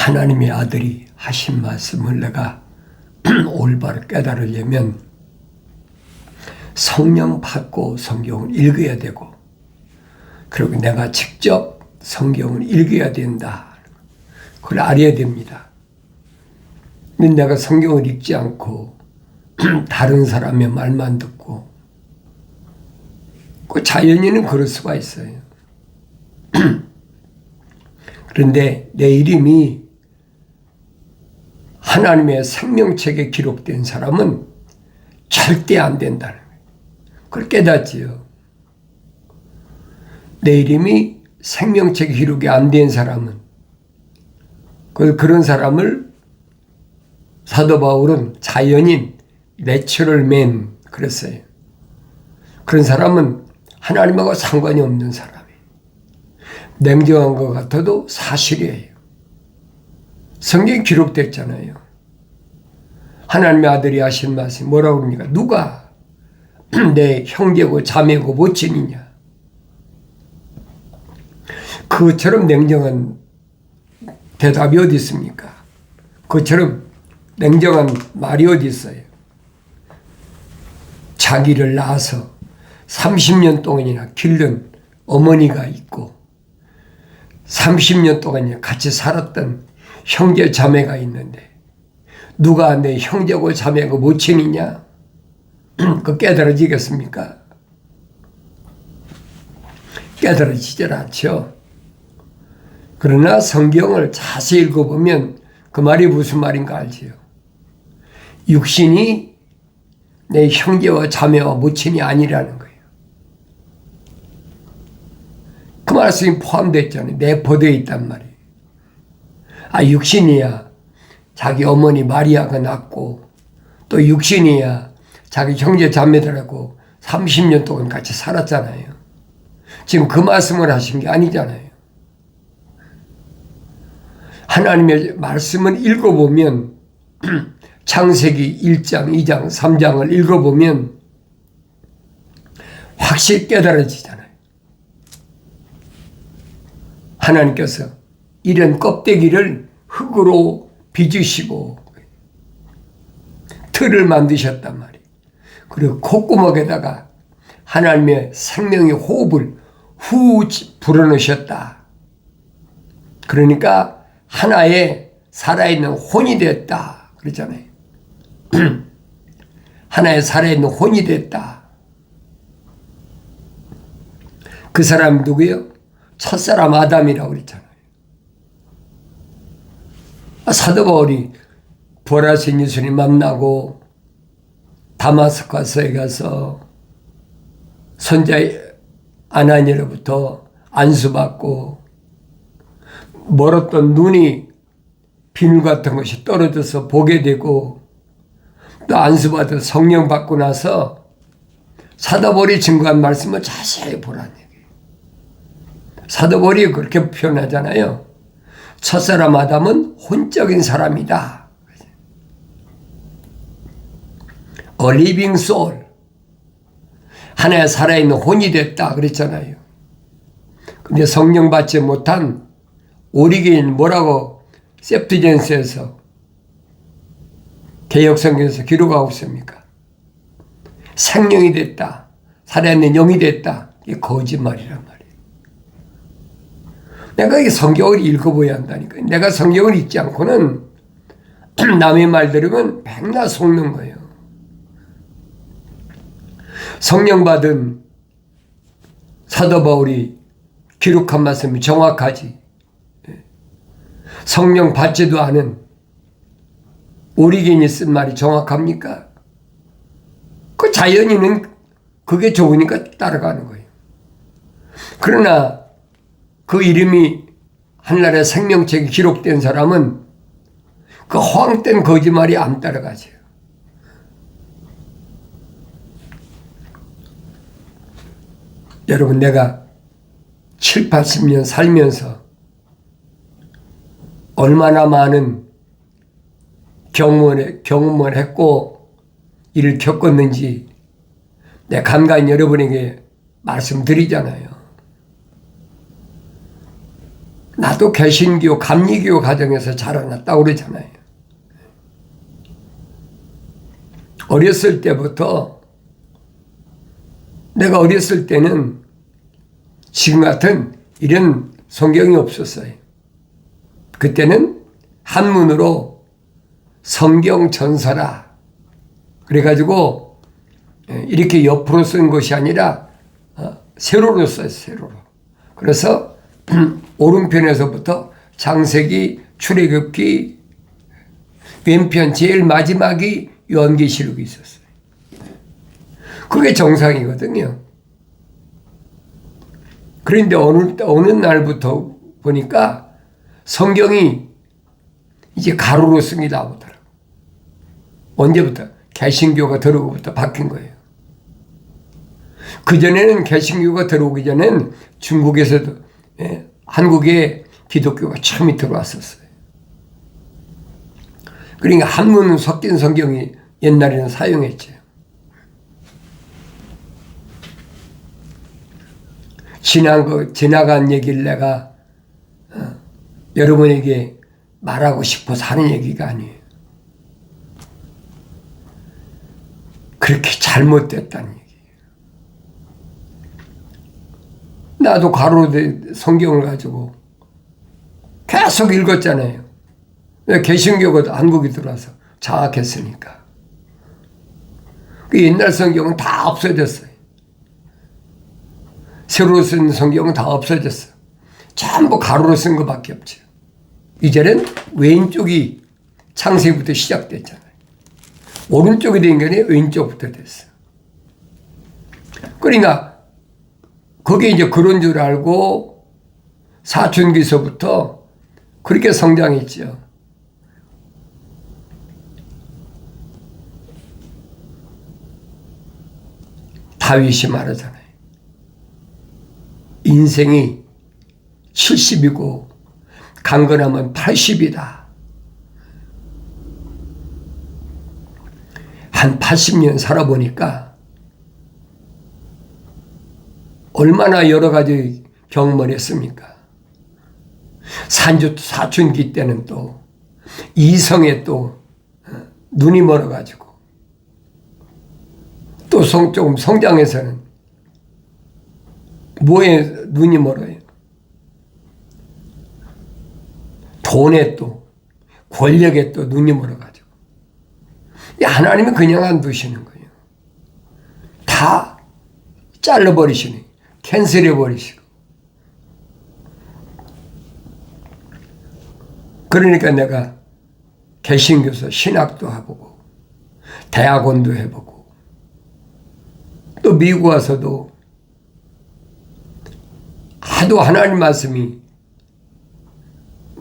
하나님의 아들이 하신 말씀을 내가 올바로 깨달으려면 성령 받고 성경을 읽어야 되고, 그리고 내가 직접 성경을 읽어야 된다. 그걸 알아야 됩니다. 근데 내가 성경을 읽지 않고 다른 사람의 말만 듣고, 그 자연인은 그럴 수가 있어요. 그런데 내 이름이 하나님의 생명책에 기록된 사람은 절대 안 된다는 거예요. 그걸 깨닫지요. 내 이름이 생명책에 기록이 안 된 사람은, 그런 사람을 사도 바울은 자연인, 내추럴맨 그랬어요. 그런 사람은 하나님하고 상관이 없는 사람이에요. 냉정한 것 같아도 사실이에요. 성경에 기록됐잖아요. 하나님의 아들이 하신 말씀이 뭐라고 그럽니까? 누가 내 형제고 자매고 모친이냐? 그것처럼 냉정한 대답이 어디 있습니까? 그것처럼 냉정한 말이 어디 있어요? 자기를 낳아서 30년 동안이나 기른 어머니가 있고 30년 동안 같이 살았던 형제 자매가 있는데 누가 내 형제고 자매고 모친이냐? 그 깨달아지겠습니까? 깨달아지질 않죠. 그러나 성경을 자세히 읽어보면 그 말이 무슨 말인가 알지요. 육신이 내 형제와 자매와 모친이 아니라는 거예요. 그 말씀이 포함되어 있잖아요. 내포되어 있단 말이에요. 육신이야 자기 어머니 마리아가 낳고, 또 육신이야 자기 형제 자매들하고 30년 동안 같이 살았잖아요. 지금 그 말씀을 하신 게 아니잖아요. 하나님의 말씀을 읽어보면 창세기 1장, 2장, 3장을 읽어보면 확실히 깨달아지잖아요. 하나님께서 이런 껍데기를 흙으로 빚으시고 틀을 만드셨단 말이에요. 그리고 콧구멍에다가 하나님의 생명의 호흡을 후 불어넣으셨다. 그러니까 하나의 살아있는 혼이 됐다. 그러잖아요. 하나의 살아있는 혼이 됐다. 그 사람 누구예요? 첫사람 아담이라고 그랬잖아요. 사도 바울이 부활하신 예수님 만나고 다마스커스에 가서 선자 아나니아로부터 안수받고 멀었던 눈이 비늘 같은 것이 떨어져서 보게 되고 또 안수받아 성령 받고 나서 사도 바울이 증거한 말씀을 자세히 보라는 얘기예요. 사도 바울이 그렇게 표현하잖아요. 첫사람 아담은 혼적인 사람이다. A living soul. 하나의 살아있는 혼이 됐다 그랬잖아요. 근데 성령 받지 못한 오리게인 뭐라고 septuagint에서 개역성경에서 기록하고 있습니까? 생명이 됐다. 살아있는 영이 됐다. 이게 거짓말이란 말이에요. 내가 이 성경을 읽어봐야 한다니까. 내가 성경을 읽지 않고는 남의 말 들으면 백날 속는 거예요. 성령 받은 사도 바울이 기록한 말씀이 정확하지. 성령 받지도 않은 오리겐이 쓴 말이 정확합니까? 그 자연인은 그게 좋으니까 따라가는 거예요. 그러나 그 이름이 하늘나라의 생명책에 기록된 사람은 그 허황된 거짓말이 안 따라가죠. 여러분, 내가 7, 80년 살면서 얼마나 많은 경험을 했고 일을 겪었는지 내가 간간히 여러분에게 말씀드리잖아요. 나도 개신교, 감리교 가정에서 자라났다고 그러잖아요. 어렸을 때부터, 내가 어렸을 때는 지금 같은 이런 성경이 없었어요. 그때는 한문으로 성경 전서라 그래가지고 이렇게 옆으로 쓴 것이 아니라 세로로 써요. 세로로. 그래서 오른편에서부터 창세기, 출애굽기, 왼편 제일 마지막이 요한계시록이 있었어요. 그게 정상이거든요. 그런데 어느 날부터 보니까 성경이 이제 가로로 쓰기 나오더라고요. 언제부터? 개신교가 들어오고부터 바뀐 거예요. 그전에는 개신교가 들어오기 전엔 중국에서도 한국에 기독교가 처음이 들어왔었어요. 그러니까 한문 섞인 성경이 옛날에는 사용했죠. 지나간 얘기를 내가 여러분에게 말하고 싶어서 하는 얘기가 아니에요. 그렇게 잘못됐다는 얘기예요. 나도 가로로 된 성경을 가지고 계속 읽었잖아요. 개신교가 한국에 들어와서 장악했으니까. 그 옛날 성경은 다 없어졌어요. 새로 쓴 성경은 다 없어졌어. 전부 가로로 쓴 것밖에 없죠. 이제는 왼쪽이 창세기부터 시작됐잖아요. 오른쪽이 된 게 아니라 왼쪽부터 됐어. 그러니까 그게 이제 그런 줄 알고 사춘기서부터 그렇게 성장했죠. 다윗이 말하잖아요. 인생이 70이고 강건하면 80이다. 한 80년 살아보니까 얼마나 여러 가지 경험을 했습니까? 사춘기 때는 또 이성에 또 눈이 멀어가지고 또 조금 성장해서는 뭐에 눈이 멀어요? 돈에 또 권력에 또 눈이 멀어가지고 하나님은 그냥 안 두시는 거예요. 다 잘라버리시네. 캔슬해버리시고. 그러니까 내가 개신교서 신학도 해보고 대학원도 해보고 또 미국 와서도 하도 하나님 말씀이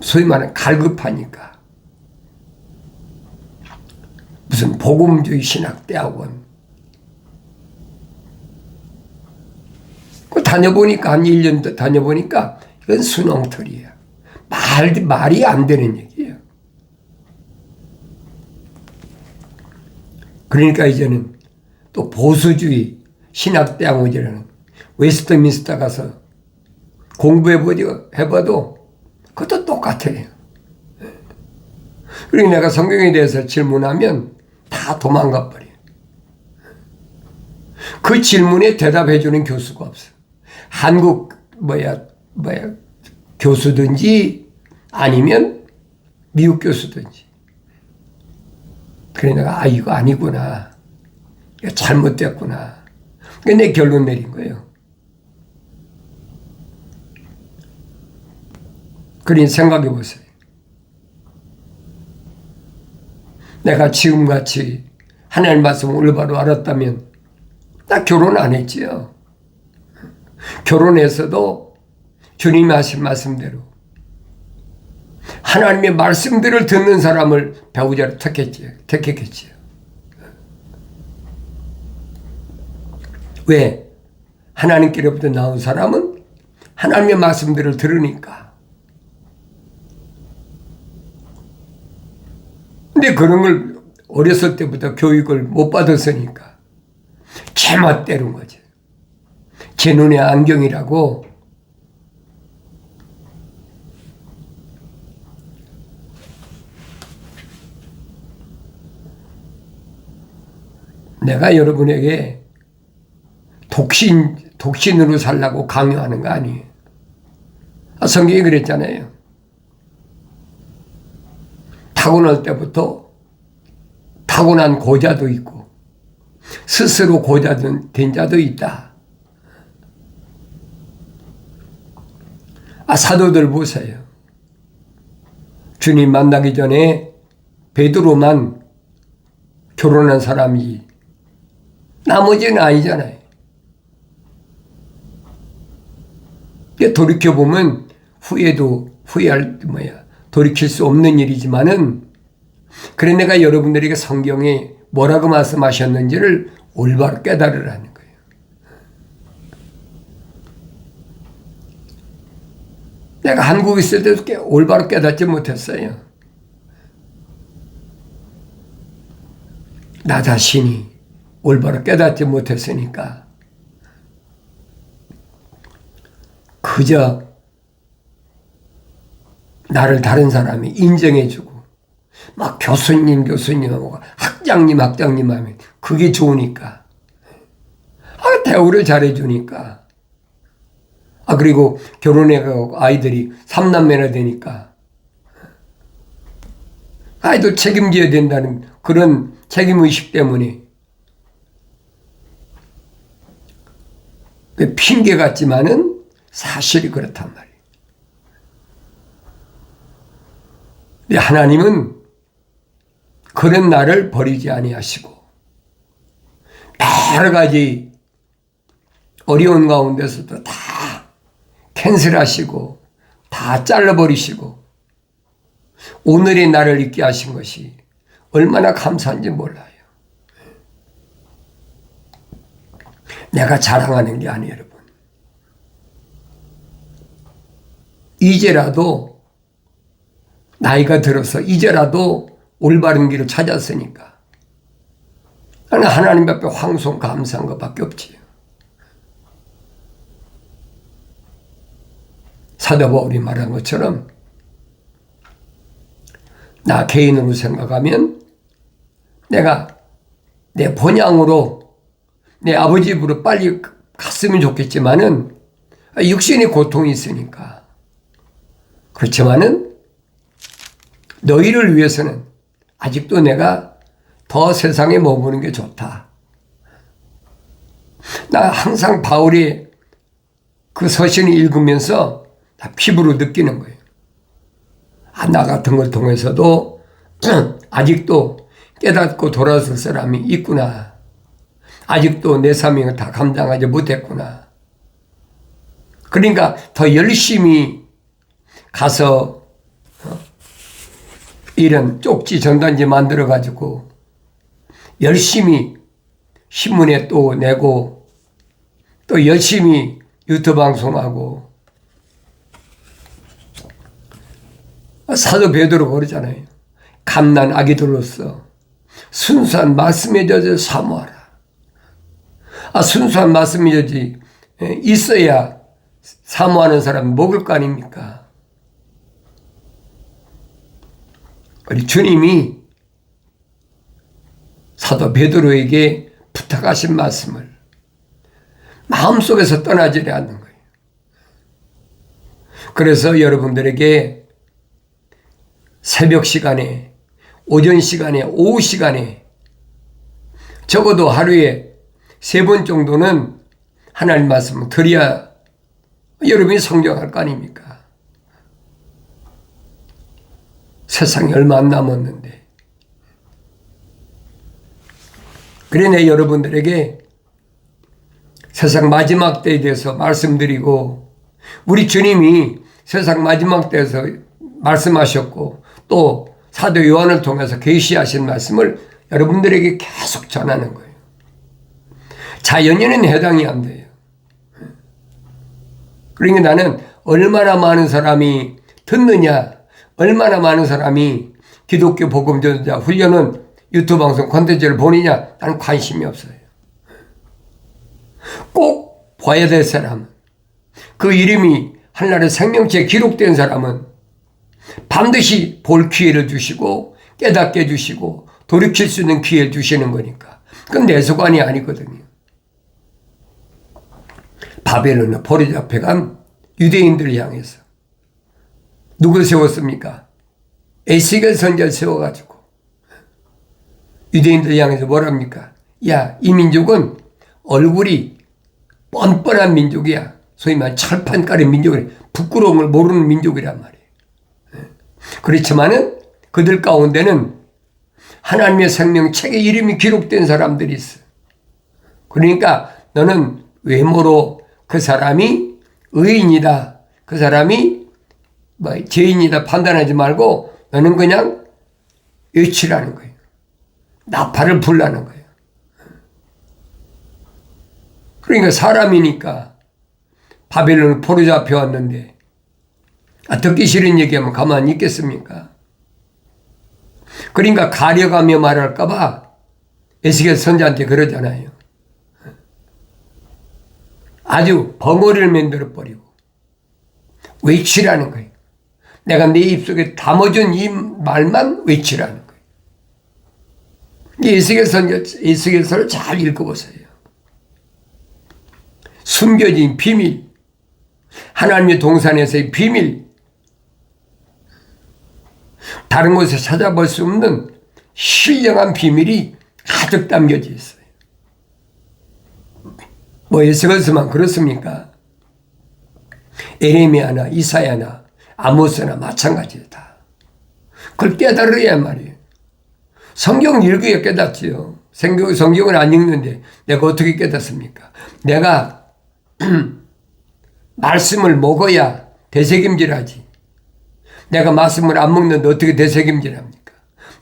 소위 말하는 갈급하니까 무슨 복음주의 신학대학원 그 다녀보니까 한 1년 다녀보니까 이건 수능털이야. 말이 안 되는 얘기예요. 그러니까 이제는 또 보수주의 신학대학원이라는 웨스트민스터 가서 공부해봐도 그것도 똑같아요. 그리고 내가 성경에 대해서 질문하면 다 도망가 버려요. 그 질문에 대답해주는 교수가 없어. 한국 교수든지 아니면 미국 교수든지. 그래 내가 이거 아니구나. 이거 잘못됐구나. 근데 결론 내린 거예요. 그러니 생각해 보세요. 내가 지금같이 하나님 말씀을 올바로 알았다면 나 결혼 안 했지요. 결혼해서도 주님이 하신 말씀대로 하나님의 말씀들을 듣는 사람을 배우자로 택했겠지요. 왜? 하나님께로부터 나온 사람은 하나님의 말씀들을 들으니까. 근데 그런 걸 어렸을 때부터 교육을 못 받았으니까 제멋대로인 거지. 제 눈에 안경이라고 내가 여러분에게 독신으로 살라고 강요하는 거 아니에요. 성경이 그랬잖아요. 타고날 때부터 타고난 고자도 있고 스스로 고자 된 자도 있다. 사도들 보세요. 주님 만나기 전에 베드로만 결혼한 사람이 나머지는 아니잖아요. 돌이켜보면 돌이킬 수 없는 일이지만은, 그래 내가 여러분들에게 성경에 뭐라고 말씀하셨는지를 올바로 깨달으라는 거예요. 내가 한국에 있을 때도 올바로 깨닫지 못했어요. 나 자신이 올바로 깨닫지 못했으니까 그저 나를 다른 사람이 인정해주고 막 교수님하고 학장님 하면 그게 좋으니까, 대우를 잘해주니까, 그리고 결혼해가고 아이들이 3남매나 되니까 아이들 책임져야 된다는 그런 책임의식 때문에 핑계 같지만은 사실이 그렇단 말이에요. 하나님은 그런 나를 버리지 아니하시고 여러 가지 어려운 가운데서도 다 캔슬하시고 다 잘라버리시고 오늘의 나를 있게 하신 것이 얼마나 감사한지 몰라요. 내가 자랑하는 게 아니에요, 여러분. 이제라도 나이가 들어서 이제라도 올바른 길을 찾았으니까 나는 하나님 앞에 황송 감사한 것밖에 없지요. 사도 바울이 말한 것처럼 나 개인으로 생각하면 내가 내 본향으로 내 아버지 집으로 빨리 갔으면 좋겠지만은 육신의 고통이 있으니까. 그렇지만은 너희를 위해서는 아직도 내가 더 세상에 머무는 게 좋다. 나 항상 바울이 그 서신을 읽으면서 나 피부로 느끼는 거예요. 나 같은 걸 통해서도 아직도 깨닫고 돌아설 사람이 있구나. 아직도 내 사명을 다 감당하지 못했구나. 그러니까 더 열심히 가서 이런 쪽지 전단지 만들어가지고 열심히 신문에 또 내고 또 열심히 유튜브 방송하고 사도 베드로가 그러잖아요. 갓난 아기들로서 순수한 말씀에 젖어 사모하라. 순수한 말씀에 젖어 있어야 사모하는 사람은 먹을 거 아닙니까? 우리 주님이 사도 베드로에게 부탁하신 말씀을 마음속에서 떠나지 않는 거예요. 그래서 여러분들에게 새벽 시간에, 오전 시간에, 오후 시간에 적어도 하루에 3번 정도는 하나님 말씀을 드려야 여러분이 성장할 거 아닙니까? 세상이 얼마 안 남았는데. 그래 내 여러분들에게 세상 마지막 때에 대해서 말씀드리고, 우리 주님이 세상 마지막 때에서 말씀하셨고 또 사도 요한을 통해서 계시하신 말씀을 여러분들에게 계속 전하는 거예요. 자연인은 해당이 안 돼요. 그러니까 나는 얼마나 많은 사람이 듣느냐, 얼마나 많은 사람이 기독교 복음 전도자 훈련은 유튜브 방송 콘텐츠를 보느냐, 나는 관심이 없어요. 꼭 봐야 될 사람, 그 이름이 하늘나라의 생명체에 기록된 사람은 반드시 볼 기회를 주시고 깨닫게 해주시고 돌이킬 수 있는 기회를 주시는 거니까 그건 내 소관이 아니거든요. 바벨론의 포로 잡혀간 유대인들을 향해서 누굴 세웠습니까? 에스겔 선지자를 세워가지고 유대인들을 향해서 뭐랍니까? 야, 이 민족은 얼굴이 뻔뻔한 민족이야. 소위 말해 철판 깔린 민족이래. 부끄러움을 모르는 민족이란 말이에요. 그렇지만은 그들 가운데는 하나님의 생명책에 이름이 기록된 사람들이 있어. 그러니까 너는 외모로 그 사람이 의인이다, 그 사람이 죄인이다 판단하지 말고 너는 그냥 외치라는 거예요. 나팔을 불라는 거예요. 그러니까 사람이니까 바벨론을 포로 잡혀왔는데 듣기 싫은 얘기하면 가만히 있겠습니까? 그러니까 가려가며 말할까 봐 에스겔 선지자한테 그러잖아요. 아주 벙어리를 만들어 버리고 외치라는 거예요. 내가 네 입속에 담아준 이 말만 외치라는 거예요. 에스겔서를 잘 읽어보세요. 숨겨진 비밀, 하나님의 동산에서의 비밀, 다른 곳에 찾아볼 수 없는 신령한 비밀이 가득 담겨져 있어요. 에스겔서만 그렇습니까? 에레미야나 이사야나 아모스나 마찬가지다. 그걸 깨달으야 말이에요. 성경 읽어야 깨닫지요. 성경을 안 읽는데 내가 어떻게 깨닫습니까? 내가 말씀을 먹어야 되새김질하지. 내가 말씀을 안 먹는데 어떻게 되새김질합니까?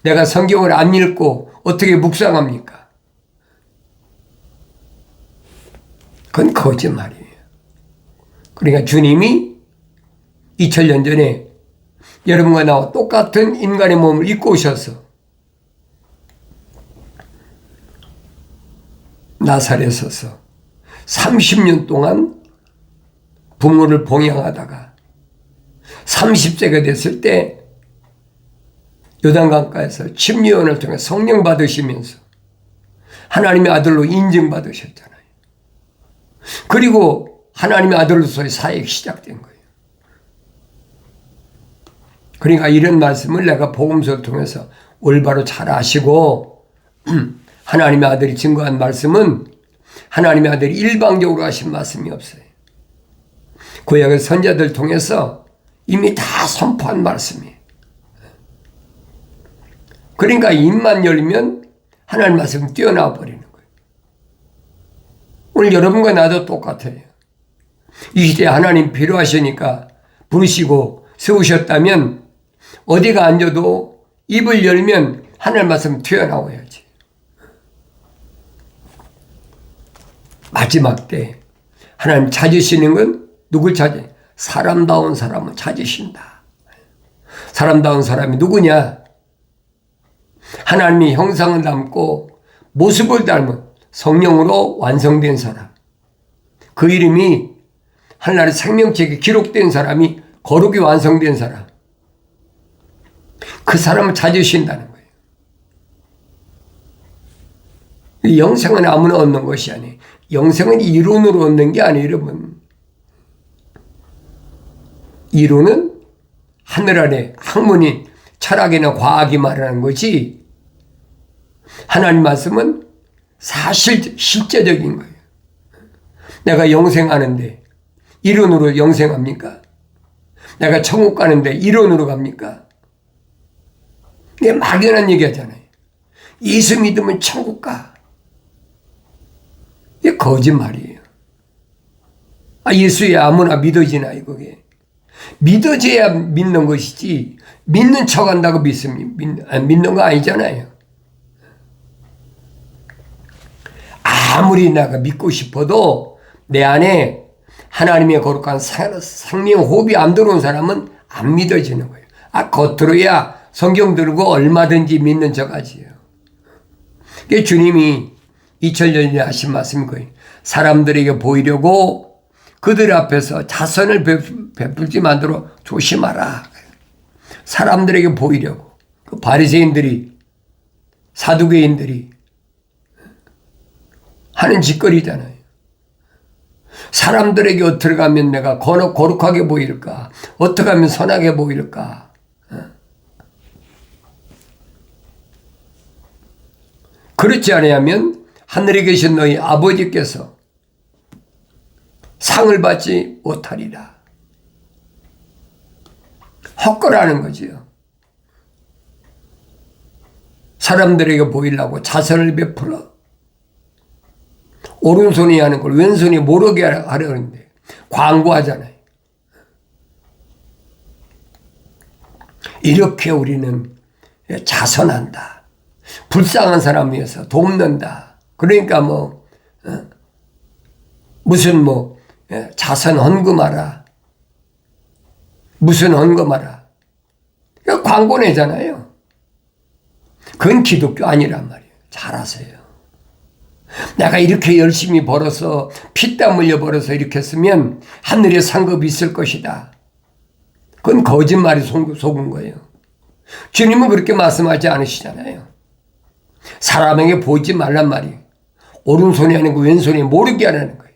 내가 성경을 안 읽고 어떻게 묵상합니까? 그건 거짓말이에요. 그러니까 주님이 2000년 전에 여러분과 나와 똑같은 인간의 몸을 입고 오셔서 나사렛에서 30년 동안 부모를 봉양하다가 30세가 됐을 때 요단강가에서 침례요한을 통해 성령 받으시면서 하나님의 아들로 인정받으셨잖아요. 그리고 하나님의 아들로서의 사역이 시작된 거예요. 그러니까 이런 말씀을 내가 복음서를 통해서 올바로 잘 아시고 하나님의 아들이 증거한 말씀은 하나님의 아들이 일방적으로 하신 말씀이 없어요. 구약의 선지자들 통해서 이미 다 선포한 말씀이에요. 그러니까 입만 열면 하나님 말씀이 뛰어나와 버리는 거예요. 오늘 여러분과 나도 똑같아요. 이 시대에 하나님 필요하시니까 부르시고 세우셨다면 어디가 앉아도 입을 열면 하나님 말씀 튀어나와야지. 마지막 때 하나님 찾으시는 건 누굴 찾아요? 사람다운 사람을 찾으신다. 사람다운 사람이 누구냐? 하나님의 형상을 담고 모습을 닮은 성령으로 완성된 사람. 그 이름이 하나님의 생명책에 기록된 사람이 거룩이 완성된 사람. 그 사람을 찾으신다는 거예요. 영생은 아무나 얻는 것이 아니에요. 영생은 이론으로 얻는 게 아니에요, 여러분. 이론은 하늘 아래 학문인 철학이나 과학이 말하는 거지, 하나님 말씀은 사실 실제적인 거예요. 내가 영생하는데 이론으로 영생합니까? 내가 천국 가는데 이론으로 갑니까? 이게 막연한 얘기 하잖아요. 예수 믿으면 천국 가. 이게 거짓말이에요. 예수야 아무나 믿어지나, 그게. 믿어져야 믿는 것이지, 믿는 척 한다고 믿는 거 아니잖아요. 아무리 내가 믿고 싶어도 내 안에 하나님의 거룩한 생명 호흡이 안 들어온 사람은 안 믿어지는 거예요. 겉으로야 성경 들고 얼마든지 믿는 척 하지요. 그게 주님이 2000년 전에 하신 말씀인 거예요. 사람들에게 보이려고 그들 앞에서 자선을 베풀지 만들어 조심하라. 사람들에게 보이려고. 그 바리새인들이, 사두개인들이 하는 짓거리잖아요. 사람들에게 어떻게 하면 내가 거룩하게 보일까? 어떻게 하면 선하게 보일까? 그렇지 않으면 하늘에 계신 너희 아버지께서 상을 받지 못하리라. 헛거라는 거지요. 사람들에게 보이려고 자선을 베풀어 오른손이 하는 걸 왼손이 모르게 하려는데 광고하잖아요. 이렇게 우리는 자선한다. 불쌍한 사람 위해서 돕는다. 그러니까 무슨 자선 헌금하라. 무슨 헌금하라. 광고 내잖아요. 그건 기독교 아니란 말이에요. 잘 아세요. 내가 이렇게 열심히 벌어서 피땀 흘려 벌어서 이렇게 쓰면 하늘에 상급이 있을 것이다. 그건 거짓말이 속은 거예요. 주님은 그렇게 말씀하지 않으시잖아요. 사람에게 보이지 말란 말이에요. 오른손이 아니고 왼손이 모르게 하라는 거예요.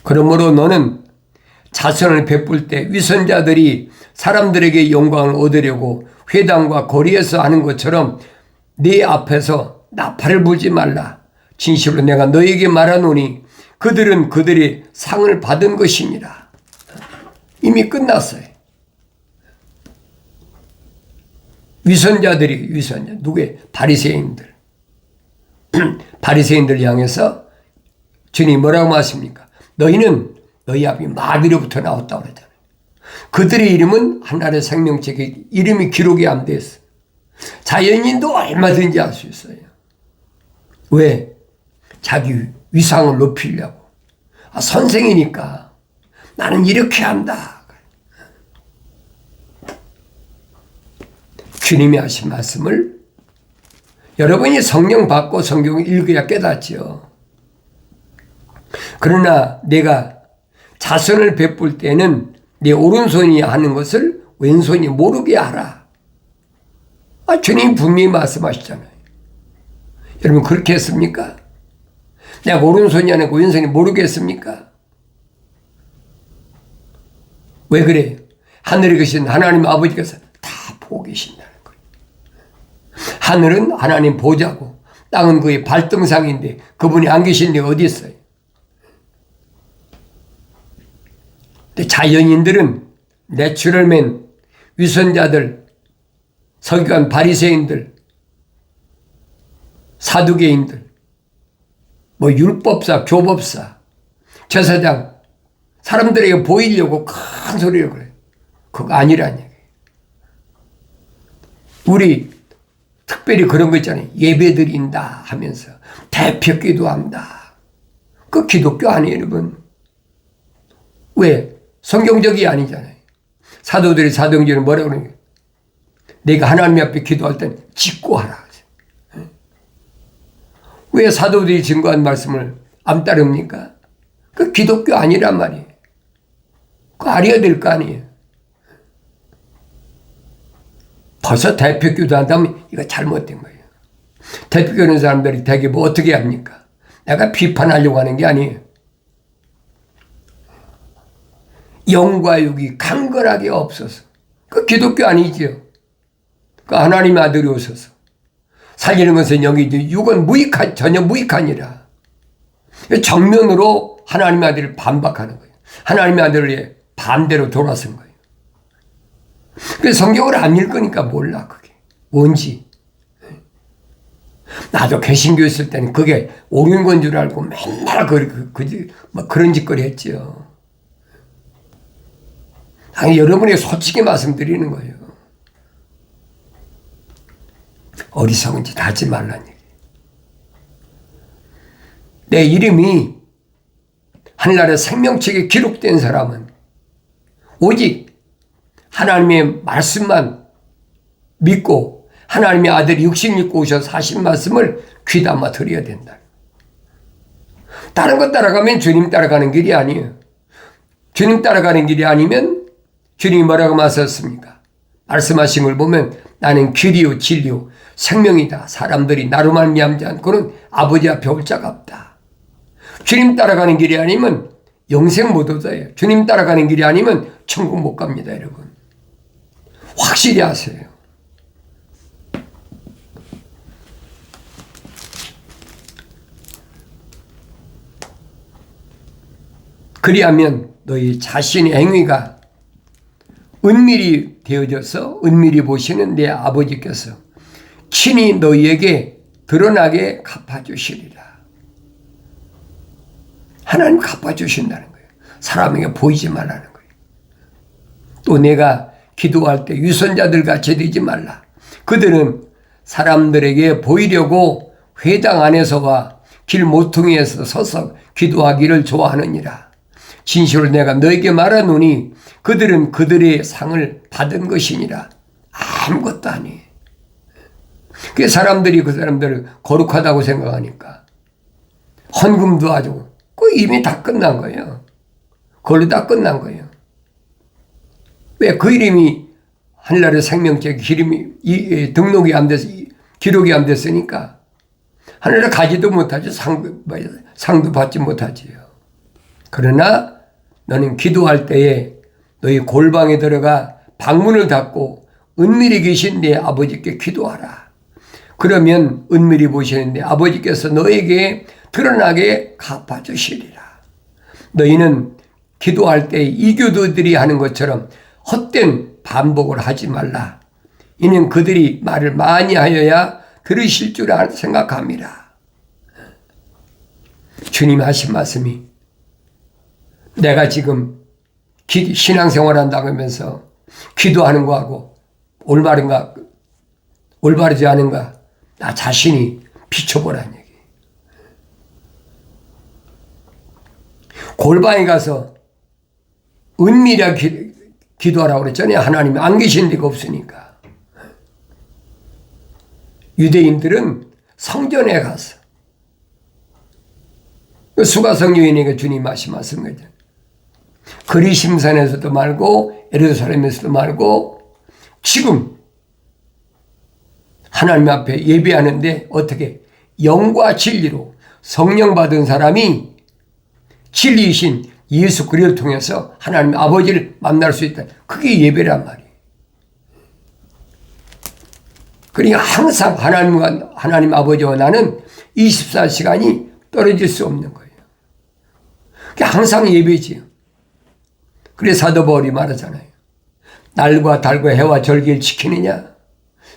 그러므로 너는 자선을 베풀 때 위선자들이 사람들에게 영광을 얻으려고 회당과 거리에서 하는 것처럼 네 앞에서 나팔을 불지 말라. 진실로 내가 너에게 말하노니 그들은 그들이 상을 받은 것이니라. 이미 끝났어요. 위선자들이 누구의? 바리새인들. 바리새인들 향해서 주님이 뭐라고 말씀입니까? 너희는 너희 아비 마귀로부터 나왔다고 그러잖아요. 그들의 이름은 하나님의 생명책에 이름이 기록이 안 됐어. 자연인도 얼마든지 할 수 있어요. 왜? 자기 위상을 높이려고. 선생이니까 나는 이렇게 한다. 주님이 하신 말씀을 여러분이 성령 받고 성경을 읽어야 깨닫죠. 그러나 내가 자선을 베풀 때는 내 오른손이 하는 것을 왼손이 모르게 하라. 주님이 분명히 말씀하시잖아요. 여러분 그렇게 했습니까? 내가 오른손이 아니고 왼손이 모르게 했습니까? 왜 그래요? 하늘에 계신 하나님 아버지께서 다 보고 계신다는 거예요. 하늘은 하나님 보좌고 땅은 그의 발등상인데 그분이 안 계신 데 어디 있어요? 근데 자연인들은 내추럴맨, 위선자들, 서기관 바리새인들, 사두개인들, 율법사, 교법사, 제사장, 사람들에게 보이려고 큰 소리를 그래요. 그거 아니란 얘기예요. 우리 특별히 그런 거 있잖아요. 예배 드린다 하면서 대표 기도한다. 그 기독교 아니에요, 여러분. 왜? 성경적이 아니잖아요. 사도들이 사도행전에 뭐라고 그러는 거예요? 내가 하나님 앞에 기도할 땐 짓고 하라. 왜 사도들이 증거한 말씀을 안 따릅니까? 그 기독교 아니란 말이에요. 그거 알아야 될 거 아니에요. 벌써 대표 기도한다면 이거 잘못된 거예요. 대표 기도하는 사람들이 되게 어떻게 합니까? 내가 비판하려고 하는 게 아니에요. 영과 육이 강건하게 없어서. 그 기독교 아니지요. 그 하나님의 아들이 오셔서 살리는 것은 영이지 육은 전혀 무익하니라. 정면으로 하나님의 아들을 반박하는 거예요. 하나님의 아들을 반대로 돌아선 거예요. 그래서 성경을 안 읽으니까 몰라 그게 뭔지. 나도 개신교 있을 때는 그게 옳은 건 줄 알고 맨날 그런 짓거리 했지요. 아니, 여러분에게 솔직히 말씀드리는 거예요. 어리석은 짓 하지 말라는 얘기. 내 이름이 하늘나라 생명책에 기록된 사람은 오직 하나님의 말씀만 믿고 하나님의 아들이 육신 입고 오셔서 하신 말씀을 귀담아 드려야 된다. 다른 것 따라가면 주님 따라가는 길이 아니에요. 주님 따라가는 길이 아니면 주님이 뭐라고 말씀하셨습니까? 말씀하신 걸 보면 나는 길이요 진리요 생명이다. 사람들이 나로 말미암지 않고는 아버지 앞에 올 자가 없다. 주님 따라가는 길이 아니면 영생 못 얻어요. 주님 따라가는 길이 아니면 천국 못 갑니다, 여러분. 확실히 아세요. 그리하면 너희 자신의 행위가 은밀히 되어져서 은밀히 보시는 내 아버지께서 친히 너희에게 드러나게 갚아주시리라. 하나님 갚아주신다는 거예요. 사람에게 보이지 말라는 거예요. 또 내가 기도할 때 유선자들 같이 되지 말라. 그들은 사람들에게 보이려고 회당 안에서와 길 모퉁이에서 서서 기도하기를 좋아하느니라. 진실로 내가 너에게 말하노니 그들은 그들의 상을 받은 것이니라. 아무것도 아니에요. 그 사람들이 그 사람들을 거룩하다고 생각하니까 헌금도 아주 이미 다 끝난 거예요. 그걸로 다 끝난 거예요. 왜? 그 이름이 하늘나라의 생명책 이름이 등록이 안 돼서 기록이 안 됐으니까 하늘나라 가지도 못하죠. 상도 받지 못하지요. 그러나 너는 기도할 때에 너희 골방에 들어가 방문을 닫고 은밀히 계신 내 아버지께 기도하라. 그러면 은밀히 보시는 내 아버지께서 너에게 드러나게 갚아주시리라. 너희는 기도할 때 이교도들이 하는 것처럼 헛된 반복을 하지 말라. 이는 그들이 말을 많이 하여야 들으실 줄 생각함이라. 주님이 하신 말씀이 내가 지금 신앙생활 한다고 하면서 기도하는 거하고 올바른가 올바르지 않은가 나 자신이 비춰보라는 얘기. 골방에 가서 은밀하게 기도하라고 그랬잖아요. 하나님이 안 계신 데가 없으니까. 유대인들은 성전에 가서 수가성 여인에게 주님 말씀하신 거죠. 그리심산에서도 말고 예루살렘에서도 말고 지금 하나님 앞에 예배하는데 어떻게 영과 진리로 성령 받은 사람이 진리이신 예수 그리스도를 통해서 하나님 아버지를 만날 수 있다. 그게 예배란 말이에요. 그러니까 항상 하나님 아버지와 나는 24시간이 떨어질 수 없는 거예요. 그게 항상 예배지요. 그래서 사도 바울이 말하잖아요. 날과 달과 해와 절기를 지키느냐?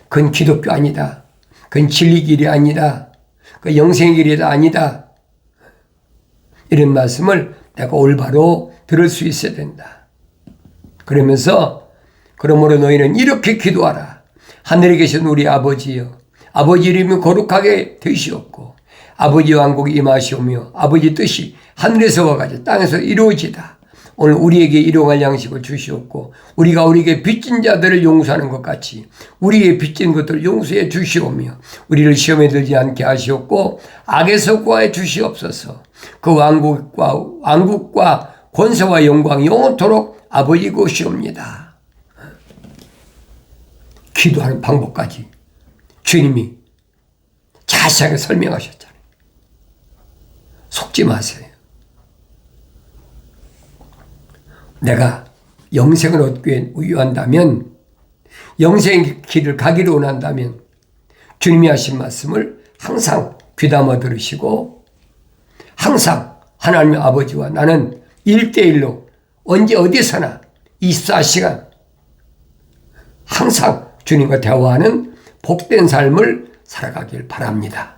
그건 기독교 아니다. 그건 진리 길이 아니다. 그 영생의 길이 아니다. 이런 말씀을 내가 올바로 들을 수 있어야 된다. 그러면서 그러므로 너희는 이렇게 기도하라. 하늘에 계신 우리 아버지여, 아버지 이름이 거룩하게 되시옵고 아버지 왕국이 임하시오며 아버지 뜻이 하늘에서와 같이 땅에서 이루어지다. 오늘 우리에게 일용할 양식을 주시옵고 우리가 우리에게 빚진 자들을 용서하는 것 같이 우리에게 빚진 것들을 용서해 주시오며 우리를 시험에 들지 않게 하시옵고 악에서 구하여 주시옵소서. 그 왕국과 권세와 영광이 영원토록 아버지 것이옵니다. 기도하는 방법까지 주님이 자세하게 설명하셨잖아요. 속지 마세요. 내가 영생을 얻기 원한다면, 영생의 길을 가기를 원한다면 주님이 하신 말씀을 항상 귀담아 들으시고 항상 하나님 아버지와 나는 1대1로 언제 어디서나 24시간 항상 주님과 대화하는 복된 삶을 살아가길 바랍니다.